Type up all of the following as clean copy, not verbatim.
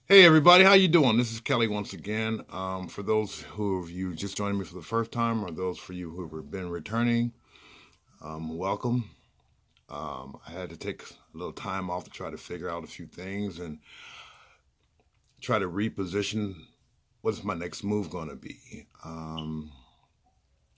Hey everybody, how you doing? This is Kelly once again. For those who of you just joining me for the first time, or those for you who have been returning, welcome. I had to take a little time off to try to figure out a few things and try to reposition what's my next move going to be.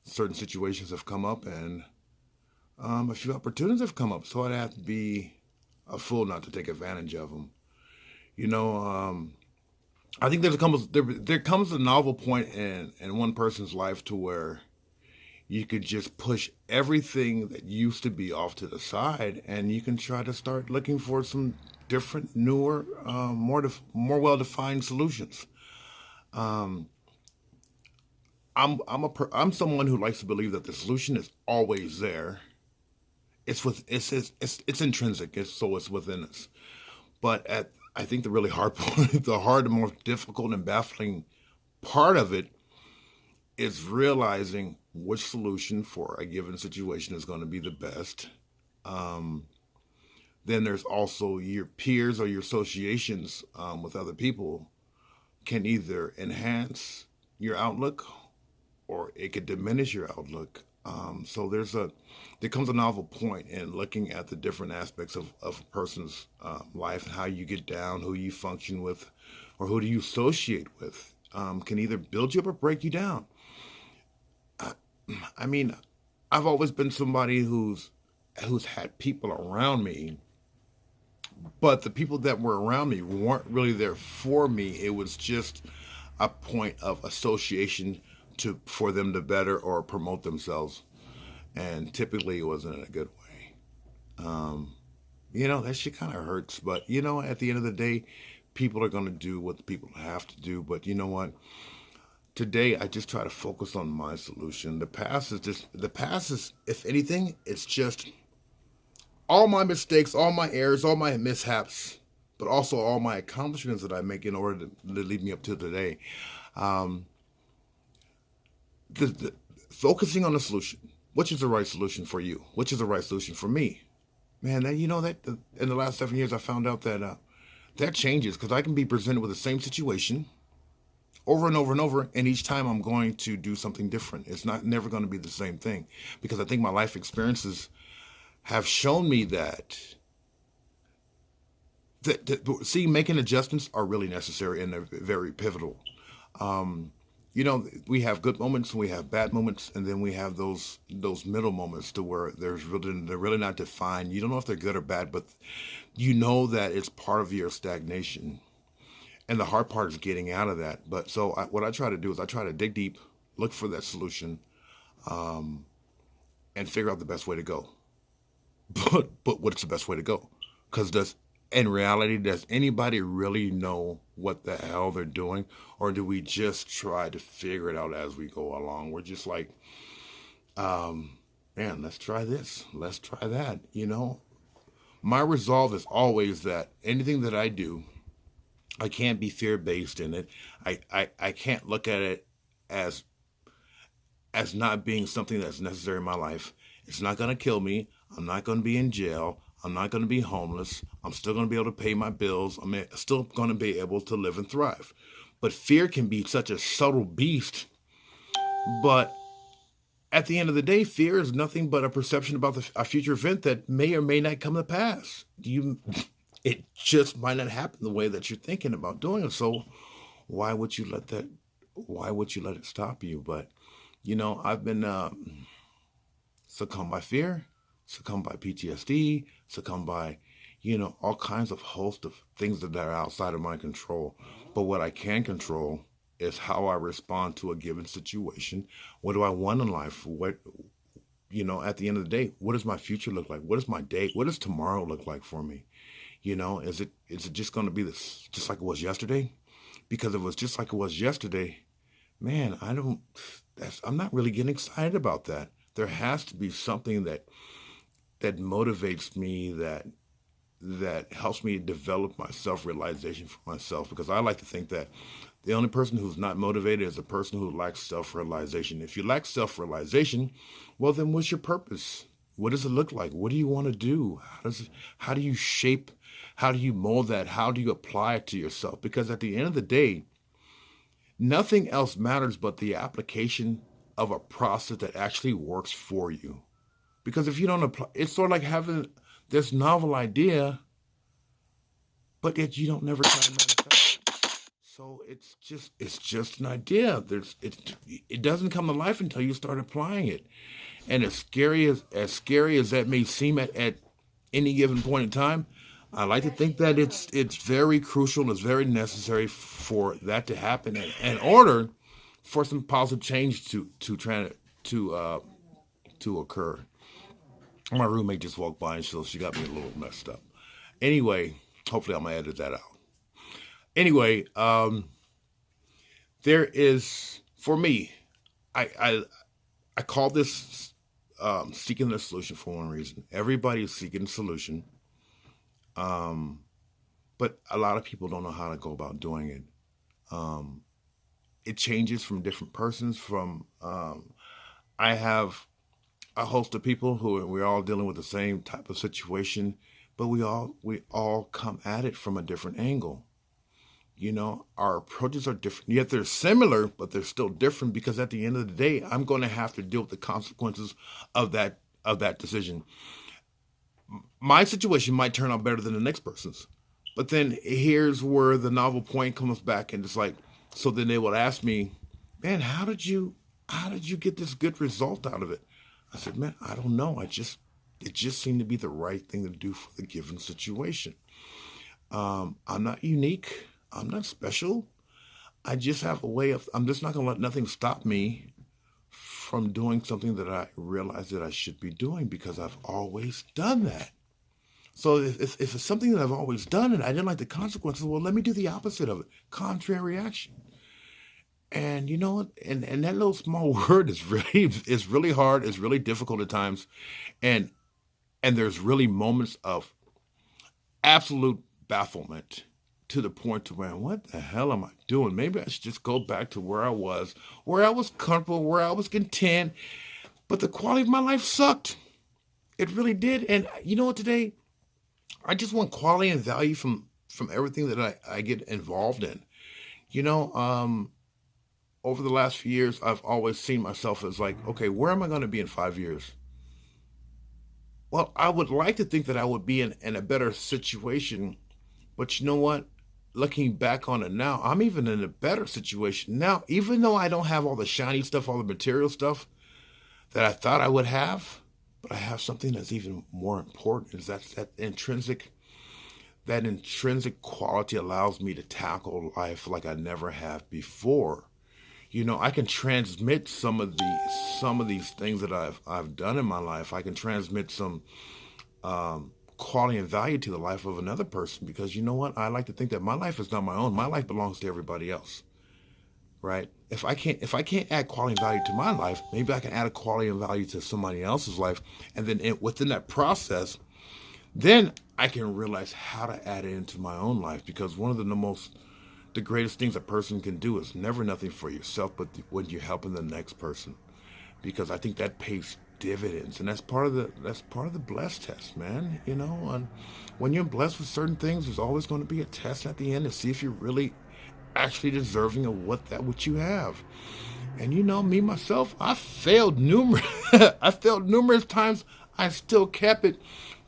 Certain situations have come up, and a few opportunities have come up, so I'd have to be a fool not to take advantage of them. You know, I think there comes a novel point in one person's life to where you could just push everything that used to be off to the side, and you can try to start looking for some different, newer, more well defined solutions. Um, I'm someone who likes to believe that the solution is always there. It's intrinsic. It's within us. But at I think the really hard part, the hard, the more difficult and baffling part of it is realizing which solution for a given situation is going to be the best. Um, then there's also your peers or your associations with other people can either enhance your outlook or it could diminish your outlook. So there comes a novel point in looking at the different aspects of a person's life and how you get down, who you function with, or who do you associate with, can either build you up or break you down. I, I mean, I've always been somebody who's had people around me, but the people that were around me weren't really there for me. It was just a point of association to for them to better or promote themselves, and typically it wasn't in a good way. Um, that shit kind of hurts, but at the end of the day, people are gonna do what the people have to do. But you know what? Today, I just try to focus on my solution. The past is, if anything, it's just all my mistakes, all my errors, all my mishaps, but also all my accomplishments that I make in order to lead me up to today. Um, the Focusing on the solution, which is the right solution for you, which is the right solution for me. Man, in the last 7 years, I found out that that changes because I can be presented with the same situation over and over and over, and each time I'm going to do something different. It's not never going to be the same thing because I think my life experiences have shown me that making adjustments are really necessary and they're very pivotal. Um, we have good moments and we have bad moments, and then we have those middle moments to where they're really not defined. You don't know if they're good or bad, but you know that it's part of your stagnation. And the hard part is getting out of that. But what I try to do is I try to dig deep, look for that solution, um, and figure out the best way to go. But what's the best way to go? Because does in reality, does anybody really know what the hell they're doing, or do we just try to figure it out as we go along? We're just like, man, let's try this, let's try that. My resolve is always that anything that I do, I can't be fear based in it. I can't look at it as not being something that's necessary in my life. It's not going to kill me. I'm not going to be in jail. I'm not going to be homeless. I'm still going to be able to pay my bills. Still going to be able to live and thrive. But fear can be such a subtle beast. But at the end of the day, fear is nothing but a perception about a future event that may or may not come to pass. It just might not happen the way that you're thinking about doing it. So why would you let that? Why would you let it stop you? But I've been succumbed by fear, succumbed by PTSD, succumbed by all kinds of host of things that are outside of my control. But what I can control is how I respond to a given situation. What do I want in life? At the end of the day, what does my future look like? What does my day? What does tomorrow look like for me? Is it just going to be this just like it was yesterday? Because if it was just like it was yesterday, man, I'm not really getting excited about that. There has to be something that motivates me, that helps me develop my self-realization for myself, because I like to think that the only person who's not motivated is a person who lacks self-realization. If you lack self-realization, well, then what's your purpose? What does it look like? What do you want to do? How do you shape How do you mold that? How do you apply it to yourself? Because at the end of the day, nothing else matters but the application of a process that actually works for you. Because if you don't apply, it's sort of like having this novel idea, but yet you don't never try to manifest. So it's just an idea. It doesn't come to life until you start applying it. And as scary as that may seem at any given point in time, I like to think that it's very crucial, it's very necessary for that to happen in order for some positive change to occur. My roommate just walked by and she got me a little messed up. Anyway, hopefully I'm gonna edit that out. Anyway, there is for me, I I, I call this seeking the solution for one reason. Everybody is seeking a solution, um, but a lot of people don't know how to go about doing it. Um, it changes from different persons. From I have a host of people we're all dealing with the same type of situation, but we all come at it from a different angle. Our approaches are different, yet they're similar, but they're still different because at the end of the day, I'm going to have to deal with the consequences of that decision. My situation might turn out better than the next person's, but then here's where the novel point comes back, and it's like, so then they would ask me, man, how did you get this good result out of it? I said, man, I don't know. It just seemed to be the right thing to do for the given situation. I'm not unique. I'm not special. I just have a way of, I'm just not going to let nothing stop me from doing something that I realize that I should be doing because I've always done that. So if it's something that I've always done and I didn't like the consequences, well, let me do the opposite of it. Contrary action. And you know what? And that little small word is really hard. It's really difficult at times. And and there's really moments of absolute bafflement to the point to where what the hell am I doing? Maybe I should just go back to where I was comfortable, where I was content, but the quality of my life sucked. It really did. And you know what today? I just want quality and value from everything that I get involved in. You know, over the last few years, I've always seen myself as like, okay, where am I going to be in 5 years? Well, I would like to think that I would be in a better situation, but you know what? Looking back on it now, I'm even in a better situation now, even though I don't have all the shiny stuff, all the material stuff that I thought I would have, but I have something that's even more important is that intrinsic quality allows me to tackle life like I never have before. I can transmit some of these things that I've done in my life. I can transmit some quality and value to the life of another person because you know what? I like to think that my life is not my own. My life belongs to everybody else, right? If I can't add quality and value to my life, maybe I can add a quality and value to somebody else's life, and then within that process, then I can realize how to add it into my own life because one of the greatest things a person can do is never nothing for yourself, but when you're helping the next person, because I think that pays dividends, and that's part of the blessed test, man. And when you're blessed with certain things, there's always going to be a test at the end to see if you're really actually deserving of what you have. And me myself, I failed numerous I failed numerous times. I still kept it,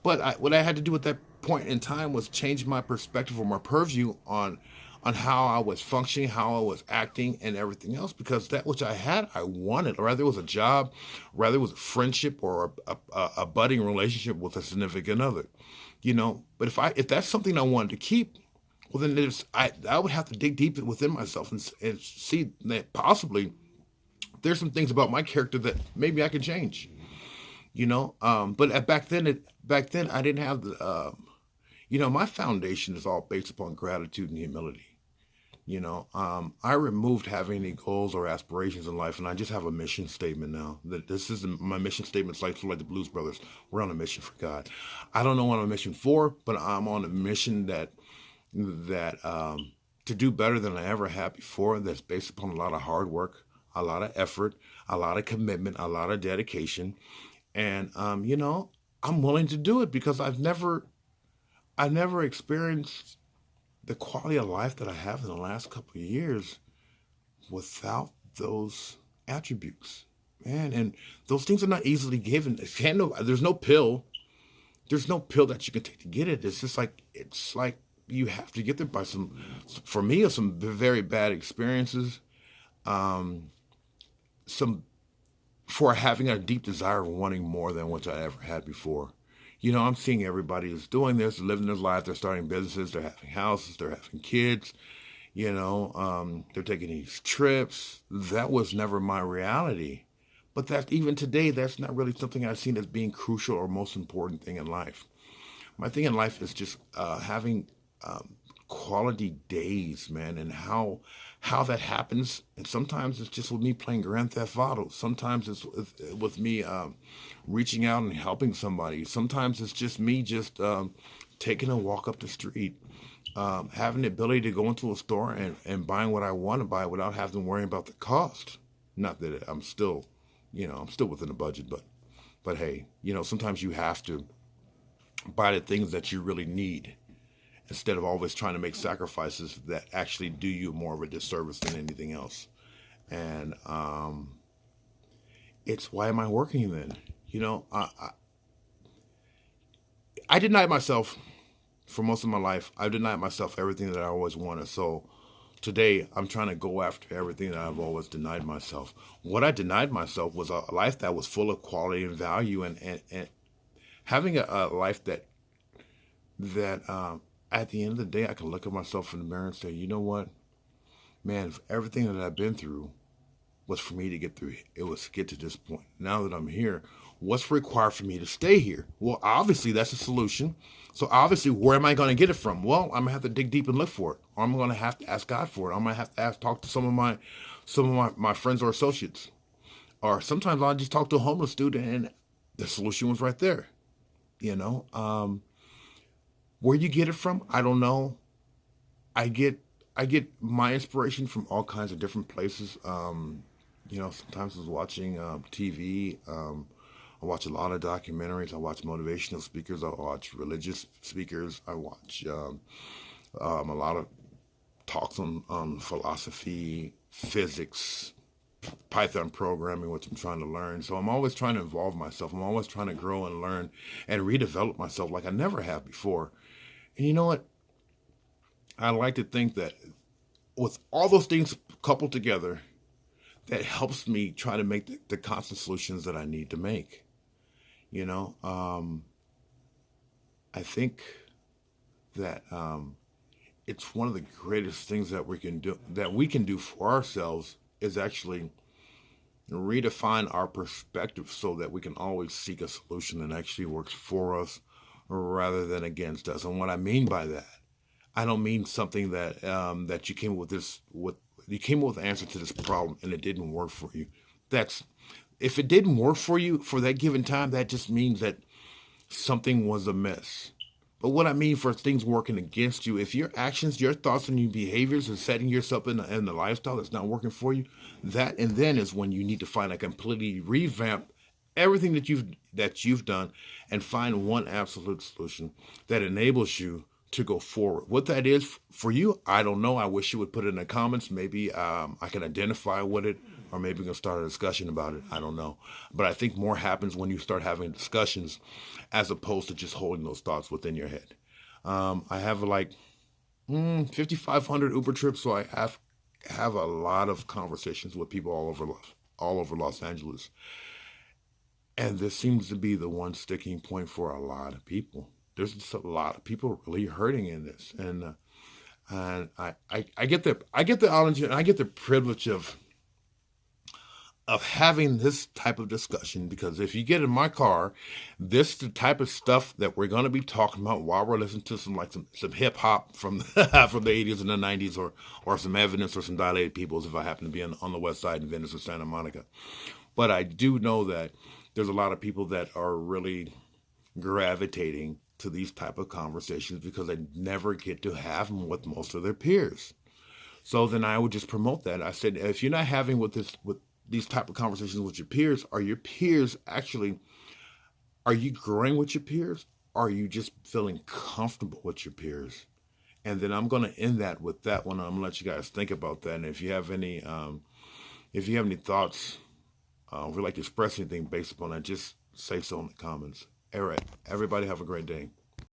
but what I had to do at that point in time was change my perspective or my purview on how I was functioning, how I was acting, and everything else. Because that which I had, I wanted. Rather it was a job, rather it was a friendship or a budding relationship with a significant other. But if that's something I wanted to keep, well then I would have to dig deep within myself and see that possibly there's some things about my character that maybe I could change. But back then I didn't have my foundation is all based upon gratitude and humility. I removed having any goals or aspirations in life, and I just have a mission statement now. That this is my mission statement. It's like the Blues Brothers. We're on a mission for God. I don't know what I'm on a mission for, but I'm on a mission that to do better than I ever had before. That's based upon a lot of hard work, a lot of effort, a lot of commitment, a lot of dedication, and I'm willing to do it because I never experienced the quality of life that I have in the last couple of years without those attributes, man. And those things are not easily given. There's no pill. There's no pill that you can take to get it. It's like you have to get there by some. For me, it's some very bad experiences. Um, some for having a deep desire of wanting more than what I ever had before. I'm seeing everybody who's doing this, living their life. They're starting businesses. They're having houses. They're having kids. They're taking these trips. That was never my reality. But that even today, that's not really something I've seen as being crucial or most important thing in life. My thing in life is just having quality days, man, and how that happens. And sometimes it's just with me playing Grand Theft Auto. Sometimes it's with me reaching out and helping somebody. Sometimes it's just me just taking a walk up the street, having the ability to go into a store and buying what I want to buy without having to worry about the cost. Not that I'm still within the budget, but hey, sometimes you have to buy the things that you really need instead of always trying to make sacrifices that actually do you more of a disservice than anything else. And it's why am I working then? I denied myself for most of my life. I denied myself everything that I always wanted. So today I'm trying to go after everything that I've always denied myself. What I denied myself was a life that was full of quality and value, and having a life that at the end of the day I can look at myself in the mirror and say, you know what, man, everything that I've been through was for me to get through. It was to get to this point. Now that I'm here, what's required for me to stay here? Well, obviously that's a solution. So obviously, where am I going to get it from? Well, I'm gonna have to dig deep and look for it, or I'm going to have to ask God for it. I'm going to have to talk to some of my friends or associates, or sometimes I'll just talk to a homeless dude, and the solution was right there. You know, where you get it from, I don't know. I get I get my inspiration from all kinds of different places. Sometimes I was watching TV. I watch a lot of documentaries. I watch motivational speakers. I watch religious speakers. I watch a lot of talks on philosophy, physics, Python programming, which I'm trying to learn. So I'm always trying to involve myself. I'm always trying to grow and learn and redevelop myself like I never have before. And you know what? I like to think that with all those things coupled together, that helps me try to make the constant solutions that I need to make. You know, I think that it's one of the greatest things that we can do for ourselves is actually redefine our perspective so that we can always seek a solution that actually works for us rather than against us. And what I mean by that, I don't mean something that you came up with an answer to this problem and it didn't work for you. That's If it didn't work for you for that given time, that just means that something was amiss. But what I mean for things working against you, if your actions, your thoughts, and your behaviors are setting yourself in the lifestyle that's not working for you, that and then is when you need to find a completely revamp everything that you've done and find one absolute solution that enables you to go forward. What that is for you, I don't know. I wish you would put it in the comments. Maybe I can identify with it, or maybe we can start a discussion about it. I don't know. But I think more happens when you start having discussions as opposed to just holding those thoughts within your head. I have like 5,500 Uber trips, so I have a lot of conversations with people all over Los Angeles. And this seems to be the one sticking point for a lot of people. There's just a lot of people really hurting in this, and I get the knowledge and I get the privilege of having this type of discussion, because if you get in my car, this is the type of stuff that we're going to be talking about while we're listening to some hip hop from from the 80s and the 90s, or some evidence or some dilated peoples if I happen to be on the west side in Venice or Santa Monica. But I do know that there's a lot of people that are really gravitating to these type of conversations because they never get to have them with most of their peers. So then I would just promote that. I said, if you're not having with these type of conversations with your peers, are you growing with your peers? are you just feeling comfortable with your peers? And then I'm going to end that with that one. I'm going to let you guys think about that. And if you have any thoughts, if you'd like to express anything based upon that, just say so in the comments. All right. Everybody have a great day.